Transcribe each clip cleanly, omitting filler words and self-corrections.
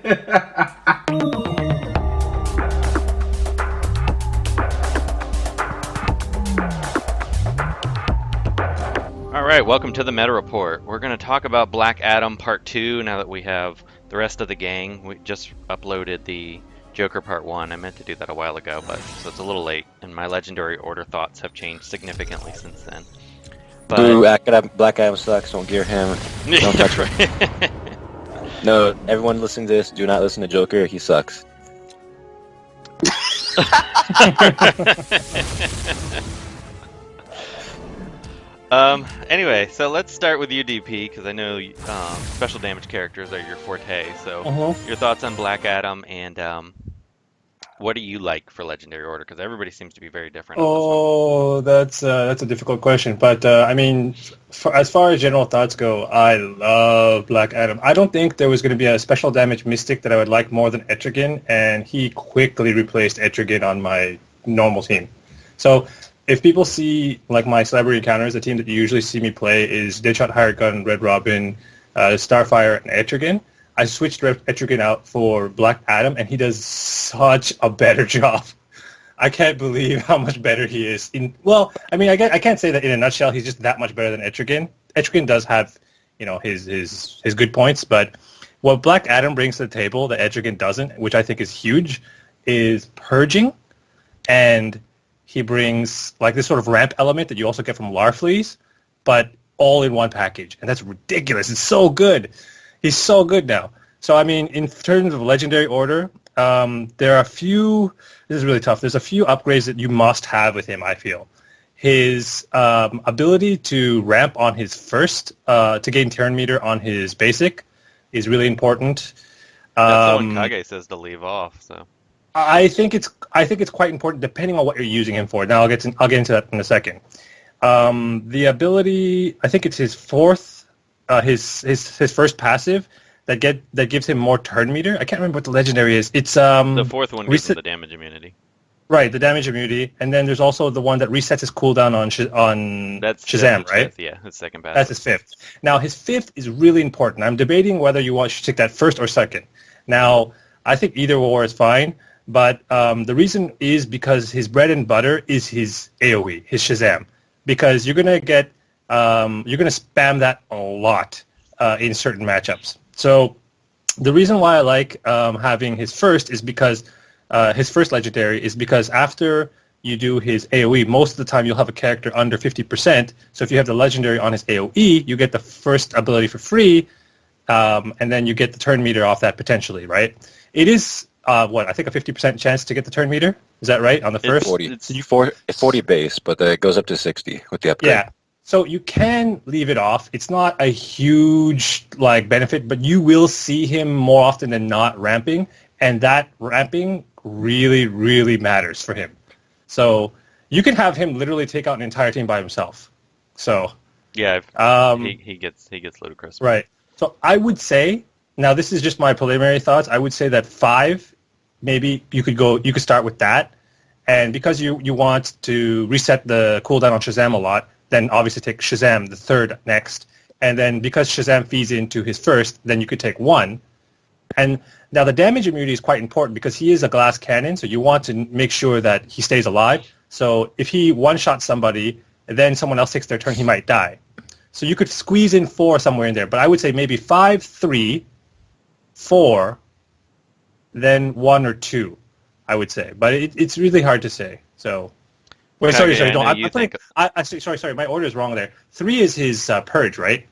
All right, welcome to the Meta Report. We're going to talk about Black Adam Part 2 now that we have the rest of the gang. We just uploaded the Joker Part 1. I meant to do that a while ago, but so it's a little late, and my Legendary Order thoughts have changed significantly since then. But... Boo, Black Adam sucks, don't gear him. Don't touch him. No, everyone listening to this, do not listen to Joker, he sucks. Anyway, so let's start with you, DP, because I know special damage characters are your forte. So your thoughts on Black Adam, and what do you like for Legendary Order? Because everybody seems to be very different. Oh, that's a difficult question. But I mean, as far as general thoughts go, I love Black Adam. I don't think there was going to be a special damage mystic that I would like more than Etrigan, and he quickly replaced Etrigan on my normal team. So if people see like my celebrity encounters, the team that you usually see me play is Deadshot, Hired Gun, Red Robin, Starfire, and Etrigan. I switched Etrigan out for Black Adam, and he does such a better job. I can't believe how much better he is. I can't say that in a nutshell. He's just that much better than Etrigan. Etrigan does have, his good points, but what Black Adam brings to the table that Etrigan doesn't, which I think is huge, is purging, and he brings like this sort of ramp element that you also get from Larfleeze, but all in one package, and that's ridiculous. It's so good. He's so good now. So, I mean, in terms of Legendary Order, there are a few... This is really tough. There's a few upgrades that you must have with him, I feel. His ability to ramp on his first, to gain turn meter on his basic, is really important. That's the one Kage says to leave off, so... I think it's quite important depending on what you're using him for. Now, I'll get into that in a second. The ability... I think it's his fourth... his first passive that gives him more turn meter. I can't remember what the legendary is. It's the fourth one gives him the damage immunity. Right, the damage immunity, and then there's also the one that resets his cooldown on that's Shazam, right? Fifth, yeah, his second passive. That's his fifth. Now his fifth is really important. I'm debating whether should take that first or second. Now I think either or is fine, but the reason is because his bread and butter is his AoE, his Shazam, because you're gonna spam that a lot in certain matchups. So the reason why I like having his first is because his first legendary is because after you do his AoE, most of the time you'll have a character under 50%. So if you have the legendary on his AoE, you get the first ability for free, and then you get the turn meter off that potentially, right? It is, I think a 50% chance to get the turn meter. Is that right, on the first? It's 40 base, but it goes up to 60 with the upgrade. Yeah. So you can leave it off. It's not a huge benefit, but you will see him more often than not ramping, and that ramping really, really matters for him. So you can have him literally take out an entire team by himself. So yeah, he gets ludicrous. Right. So I would say, now this is just my preliminary thoughts. I would say that 5, maybe you could start with that, and because you want to reset the cooldown on Shazam a lot, then obviously take Shazam, the third, next. And then because Shazam feeds into his first, then you could take 1. And now the damage immunity is quite important because he is a glass cannon, so you want to make sure that he stays alive. So if he one-shots somebody, and then someone else takes their turn, he might die. So you could squeeze in 4 somewhere in there. But I would say maybe 5, 3, 4, then 1 or 2, I would say. But it's really hard to say. So... Wait, sorry. Sorry, my order is wrong there. 3 is his purge, right?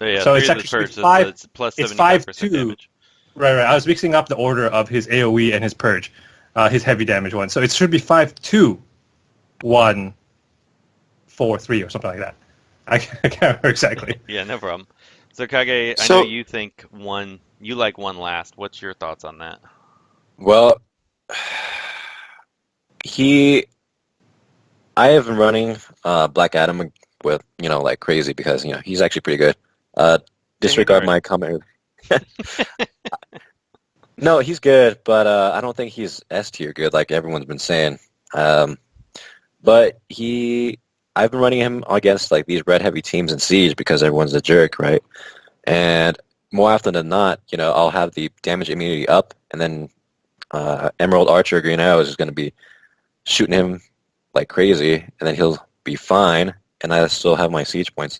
Yeah, so 3 it's is his actually purge, 5. So it's plus 75% damage. Right. I was mixing up the order of his AoE and his purge, his heavy damage one. So it should be 5, 2, 1, 4, 3, or something like that. I can't remember exactly. Yeah, no problem. So Kage, I know you think 1. You like 1 last. What's your thoughts on that? Well, I have been running Black Adam with, like crazy because, he's actually pretty good. Disregard my comment. No, he's good, but I don't think he's S tier good like everyone's been saying. But I've been running him against like these red heavy teams in Siege because everyone's a jerk, right? And more often than not, I'll have the damage immunity up, and then Emerald Archer Green Arrow is just going to be shooting him like crazy, and then he'll be fine, and I still have my siege points.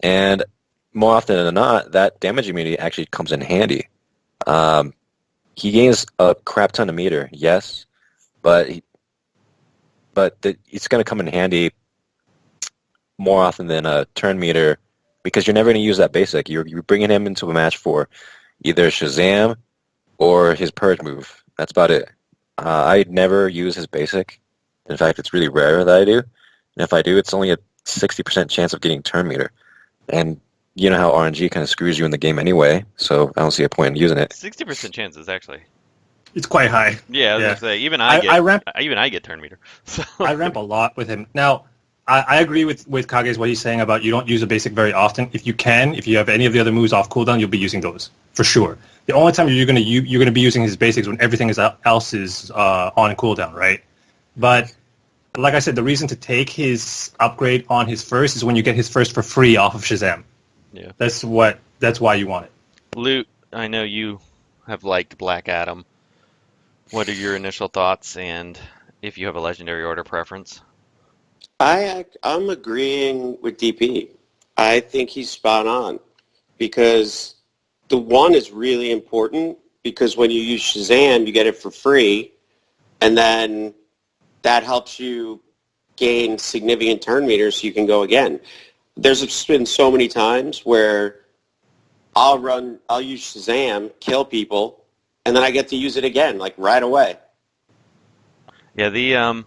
And more often than not, that damage immunity actually comes in handy. He gains a crap ton of meter, yes, but it's going to come in handy more often than a turn meter, because you're never going to use that basic. You're bringing him into a match for either Shazam or his Purge move. That's about it. I never use his basic. In fact, it's really rare that I do. And if I do, it's only a 60% chance of getting turn meter. And you know how RNG kind of screws you in the game anyway, so I don't see a point in using it. 60% chances, actually. It's quite high. Yeah, I was gonna say, even I get turn meter. So. I ramp a lot with him. Now, I agree with Kage's what he's saying about you don't use a basic very often. If you have any of the other moves off cooldown, you'll be using those for sure. The only time you're gonna be using his basics when everything else is on cooldown, right? But like I said, the reason to take his upgrade on his first is when you get his first for free off of Shazam. Yeah, that's why you want it. Loot, I know you have liked Black Adam. What are your initial thoughts, and if you have a legendary order preference? I'm agreeing with DP. I think he's spot on, because the one is really important, because when you use Shazam, you get it for free, and then that helps you gain significant turn meters so you can go again. There's been so many times where I'll use Shazam, kill people, and then I get to use it again, like right away. Yeah,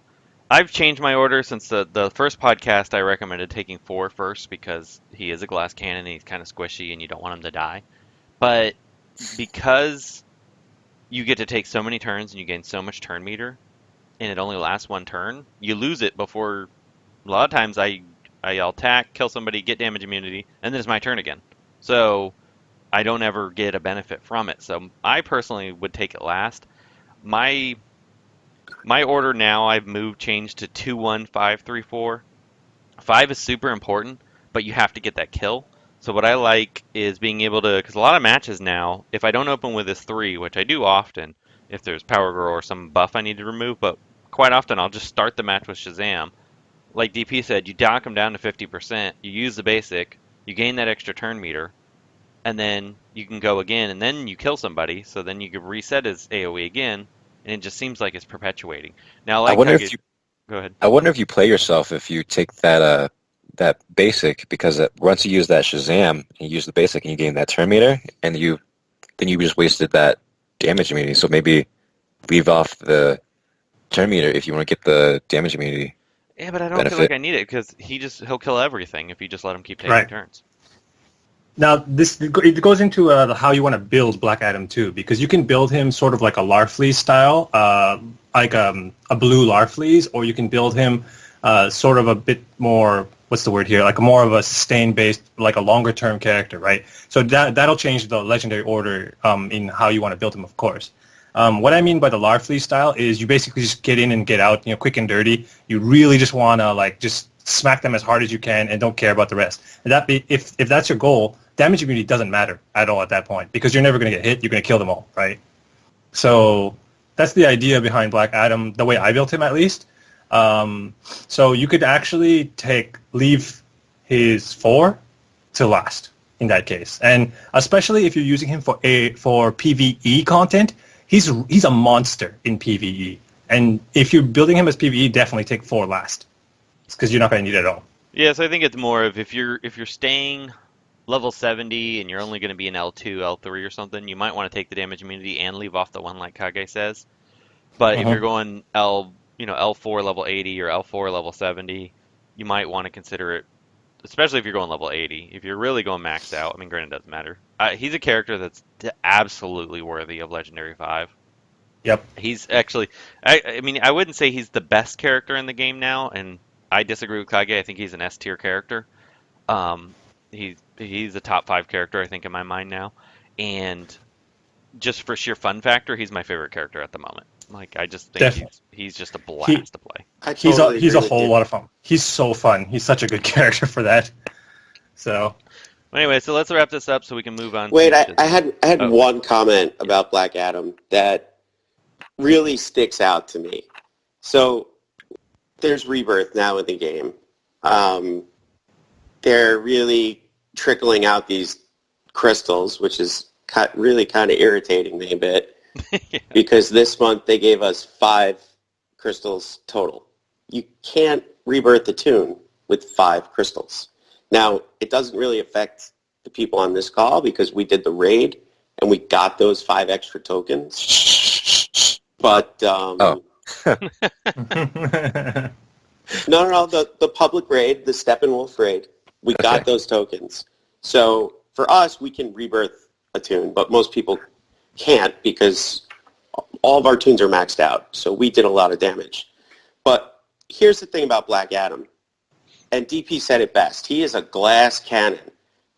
I've changed my order since the first podcast. I recommended taking 4 first because he is a glass cannon and he's kind of squishy and you don't want him to die. But because you get to take so many turns and you gain so much turn meter, and it only lasts 1 turn, you lose it before. A lot of times I'll attack, kill somebody, get damage immunity, and then it's my turn again. So I don't ever get a benefit from it. So I personally would take it last. My order now, I've changed to 2-1-5-3-4. 5 is super important, but you have to get that kill. So what I like is being able to, because a lot of matches now, if I don't open with this 3, which I do often, if there's Power Girl or some buff I need to remove, but quite often I'll just start the match with Shazam. Like DP said, you dock him down to 50%, you use the basic, you gain that extra turn meter, and then you can go again, and then you kill somebody, so then you can reset his AoE again, and it just seems like it's perpetuating. Now, like, go ahead. I wonder if you play yourself if you take that basic, because once you use that Shazam and you use the basic and you gain that turn meter, and then you just wasted that damage immunity. So maybe leave off the turn meter if you want to get the damage immunity. Yeah, but I don't feel like I need it because he'll kill everything if you just let him keep taking turns. Now, it goes into how you want to build Black Adam too, because you can build him sort of like a Larfleeze style, like a blue Larfleeze, or you can build him sort of a bit more, what's the word here, like more of a sustain-based, like a longer-term character, right? So that'll change the legendary order in how you want to build him, of course. What I mean by the Larfleeze style is you basically just get in and get out, quick and dirty. You really just want to just smack them as hard as you can and don't care about the rest. And if that's your goal, damage immunity doesn't matter at all at that point, because you're never going to get hit. You're going to kill them all, right? So that's the idea behind Black Adam, the way I built him at least. So you could actually leave his 4 to last in that case, and especially if you're using him for PvE content. He's a monster in PvE, and if you're building him as PvE, definitely take 4 last, because you're not going to need it at all. Yeah, so I think it's more of if you're staying level 70 and you're only going to be an L2, L3 or something, you might want to take the damage immunity and leave off the one like Kage says. But if you're going L4 level 80 or L4 level 70, you might want to consider it, especially if you're going level 80. If you're really going maxed out, I mean, granted, it doesn't matter. He's a character that's absolutely worthy of Legendary 5. Yep. He's actually, I mean, I wouldn't say he's the best character in the game now, and I disagree with Kage. I think he's an S-tier character. He's a top 5 character, I think, in my mind now. And just for sheer fun factor, he's my favorite character at the moment. Like, I just think he's just a blast to play. He's a whole lot of fun. He's so fun. He's such a good character for that. So, Anyway, so let's wrap this up so we can move on. Wait, to I had Oh. one comment about Black Adam that really sticks out to me. So there's Rebirth now in the game. They're really trickling out these crystals, which is really kind of irritating me a bit Yeah. because this month they gave us 5 crystals total. You can't rebirth the tune with 5 crystals. Now, it doesn't really affect the people on this call because we did the raid and we got those 5 extra tokens. But Oh. no, the public raid, the Steppenwolf raid, we got those tokens. So for us, we can rebirth a tune, but most people can't because all of our tunes are maxed out. So we did a lot of damage. But here's the thing about Black Adam, and DP said it best. He is a glass cannon.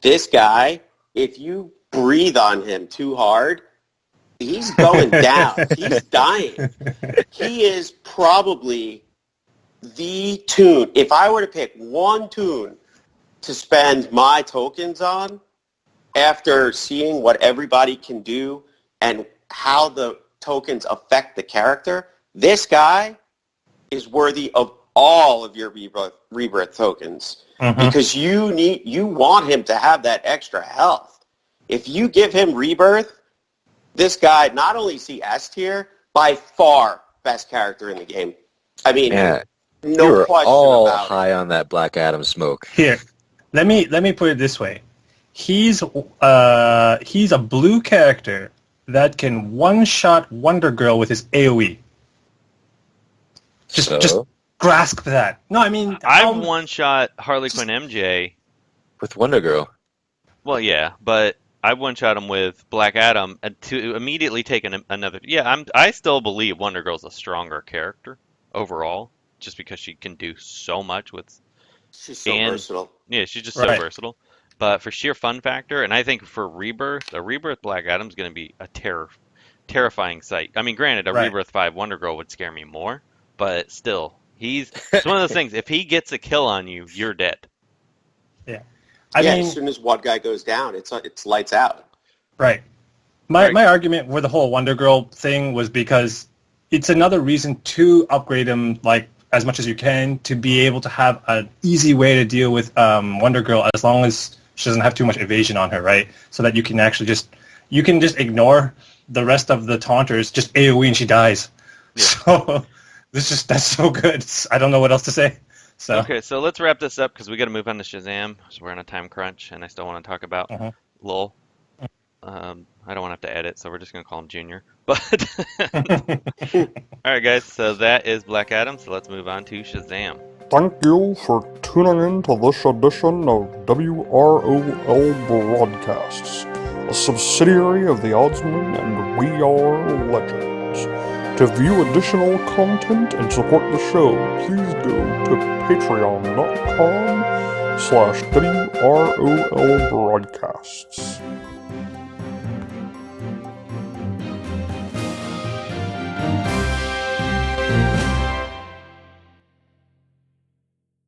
This guy, if you breathe on him too hard, he's going down. He's dying. He is probably the tune. If I were to pick one tune to spend my tokens on after seeing what everybody can do and how the tokens affect the character, this guy is worthy of all of your rebirth tokens because you want him to have that extra health. If you give him rebirth, this guy not only is he S tier, by far best character in the game. I mean, Yeah, no you're question all about high it. on that Black Adam smoke. Here, let me put it this way. He's a blue character that can one-shot Wonder Girl with his AoE. Just grasp that. No, I mean... I've one-shot Harley Quinn MJ. With Wonder Girl. Well, yeah, but I one-shot him with Black Adam and to immediately take another... Yeah, I still believe Wonder Girl's a stronger character overall, just because she can do so much with... She's so versatile. Yeah, she's just so versatile. But for sheer fun factor, and I think for Rebirth, a Rebirth Black Adam's going to be a terrifying sight. I mean, granted, a Rebirth 5 Wonder Girl would scare me more, but still, it's one of those things. If he gets a kill on you, you're dead. Yeah. I mean, as soon as one guy goes down, it's lights out. Right. My argument with the whole Wonder Girl thing was because it's another reason to upgrade him like as much as you can to be able to have an easy way to deal with Wonder Girl as long as she doesn't have too much evasion on her, right? So that you can actually just ignore the rest of the taunters, just AoE and she dies. Yeah. So that's so good. I don't know what else to say. So okay, so let's wrap this up because we got to move on to Shazam. So we're on a time crunch, and I still want to talk about LOL. I don't want to have to edit, so we're just going to call him Junior. But all right, guys. So that is Black Adam. So let's move on to Shazam. Thank you for tuning in to this edition of WROL Broadcasts, a subsidiary of the Oddsman and We Are Legends. To view additional content and support the show, please go to patreon.com/WROL Broadcasts.